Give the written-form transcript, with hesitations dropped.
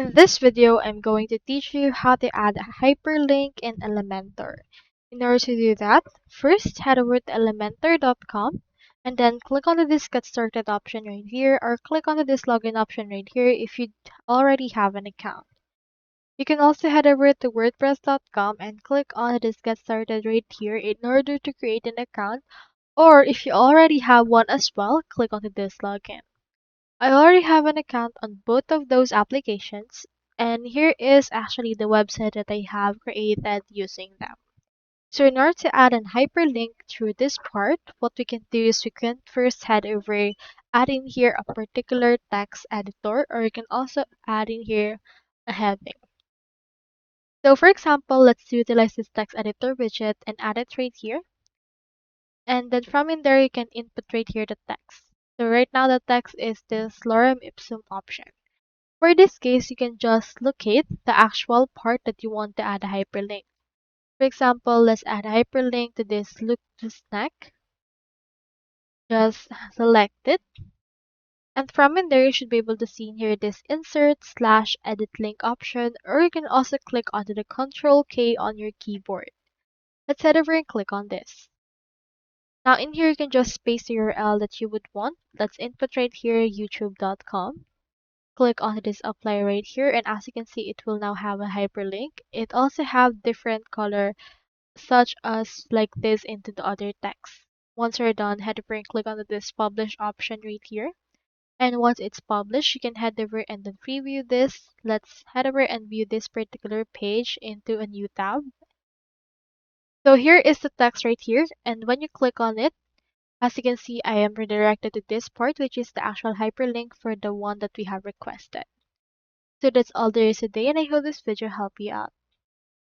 In this video, I'm going to teach you how to add a hyperlink in Elementor. In order to do that, first head over to elementor.com and then click on this Get Started option right here, or click on this Login option right here if you already have an account. You can also head over to wordpress.com and click on this Get Started right here in order to create an account, or if you already have one as well, click on this Login. I already have an account on both of those applications, and here is actually the website that I have created using them. So in order to add an hyperlink through this part, what we can do is we can first head over, add in here a particular text editor, or you can also add in here a heading. So for example, let's utilize this text editor widget and add it right here. And then from in there, you can input right here the text. So right now the text is this lorem ipsum option. For this case, you can just locate the actual part that you want to add a hyperlink. For example, let's add a hyperlink to this look to snack. Just select it. And from in there, you should be able to see here this insert/edit link option, or you can also click onto the Control K on your keyboard. Let's head over and click on this. Now in here, you can just paste the URL that you would want. Let's input right here youtube.com. Click on this apply right here, and as you can see, it will now have a hyperlink. It also have different color such as like this into the other text. Once you're done, head over and click on this publish option right here. And once it's published, you can head over and then preview this. Let's head over and view this particular page into a new tab. So here is the text right here, and when you click on it, as you can see, I am redirected to this part, which is the actual hyperlink for the one that we have requested. So that's all there is today, and I hope this video helped you out.